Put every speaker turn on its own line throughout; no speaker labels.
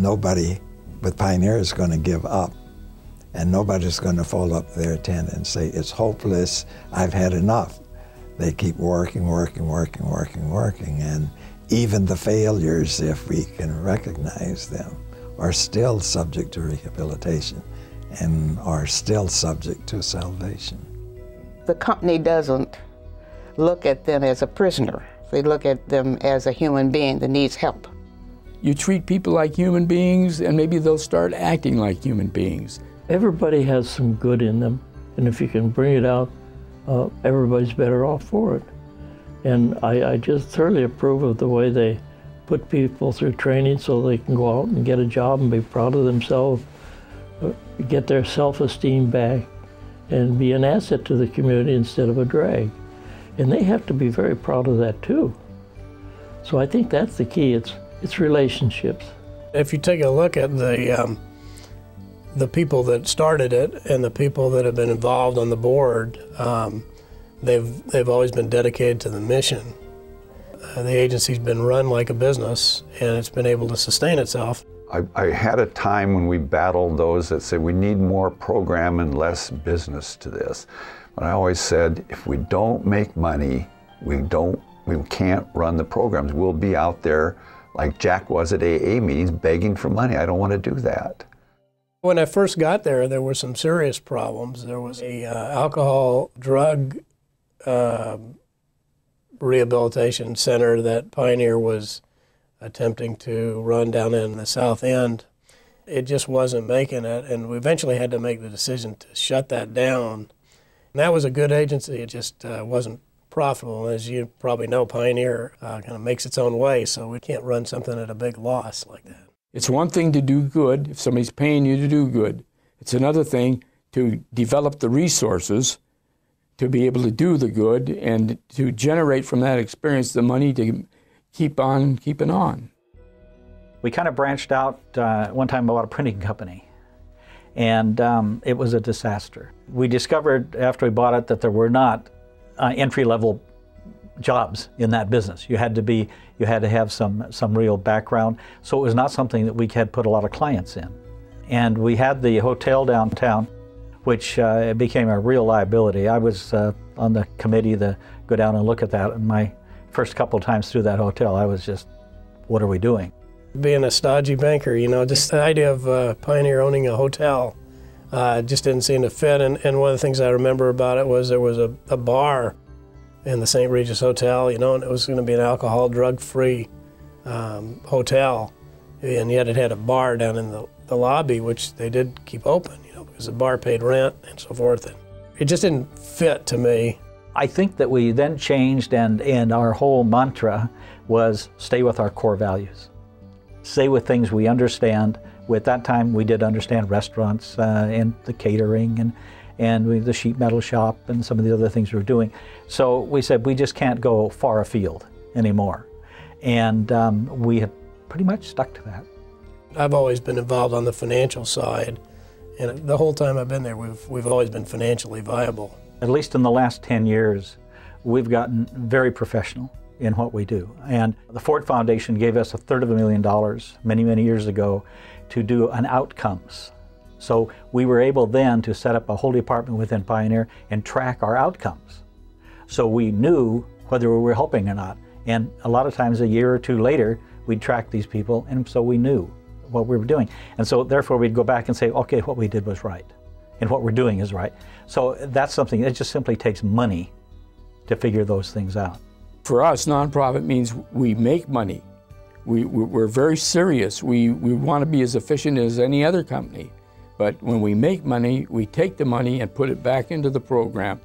nobody with Pioneer is going to give up, and nobody's going to fold up their tent and say, it's hopeless, I've had enough. They keep working, and even the failures, if we can recognize them, are still subject to rehabilitation and are still subject to salvation.
The company doesn't look at them as a prisoner. They look at them as a human being that needs help.
You treat people like human beings, and maybe they'll start acting like human beings.
Everybody has some good in them, and if you can bring it out, everybody's better off for it. And I just thoroughly approve of the way they put people through training so they can go out and get a job and be proud of themselves, get their self-esteem back, and be an asset to the community instead of a drag. And they have to be very proud of that too. So I think that's the key, it's relationships.
If you take a look at the people that started it and the people that have been involved on the board, they've always been dedicated to the mission. The agency's been run like a business, and it's been able to sustain itself.
I had a time when we battled those that said we need more program and less business to this. But I always said, if we don't make money, we can't run the programs. We'll be out there like Jack was at AA meetings begging for money. I don't want to do that.
When I first got there, there were some serious problems. There was a alcohol drug rehabilitation center that Pioneer was attempting to run down in the South End. It just wasn't making it, and we eventually had to make the decision to shut that down. And that was a good agency, it just wasn't profitable. As you probably know, Pioneer kind of makes its own way, so we can't run something at a big loss like that.
It's one thing to do good if somebody's paying you to do good. It's another thing to develop the resources to be able to do the good and to generate from that experience the money to keep on keeping on.
We kind of branched out one time about a printing company, and it was a disaster. We discovered after we bought it that there were not entry-level jobs in that business. You had to have some real background, so it was not something that we had put a lot of clients in. And we had the hotel downtown, which became a real liability. I was on the committee to go down and look at that, and my first couple of times through that hotel, I was just, what are we doing?
Being a stodgy banker, you know, just the idea of Pioneer owning a hotel just didn't seem to fit. And one of the things I remember about it was there was a bar in the St. Regis Hotel, you know, and it was going to be an alcohol, drug-free hotel. And yet it had a bar down in the lobby, which they did keep open, you know, because the bar paid rent and so forth. And it just didn't fit to me.
I think that we then changed, and our whole mantra was stay with our core values. Stay with things we understand. At that time, we did understand restaurants and the catering and the sheet metal shop and some of the other things we were doing. So we said we just can't go far afield anymore. And we have pretty much stuck to that.
I've always been involved on the financial side, and the whole time I've been there, we've always been financially viable.
At least in the last 10 years, we've gotten very professional in what we do. And the Ford Foundation gave us $250,000 many, many years ago to do an outcomes. So we were able then to set up a whole department within Pioneer and track our outcomes. So we knew whether we were helping or not. And a lot of times a year or two later, we'd track these people, and so we knew what we were doing. And so therefore we'd go back and say, okay, what we did was right, and what we're doing is right. So that's something, it just simply takes money to figure those things out.
For us, nonprofit means we make money. We're very serious. We want to be as efficient as any other company. But when we make money, we take the money and put it back into the program,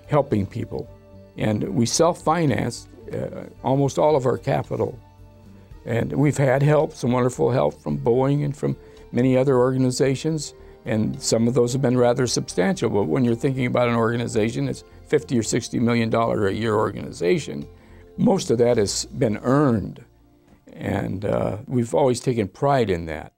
helping people. And we self-finance almost all of our capital. And we've had help, some wonderful help from Boeing and from many other organizations. And some of those have been rather substantial. But when you're thinking about an organization that's $50 or $60 million a year organization, most of that has been earned. And we've always taken pride in that.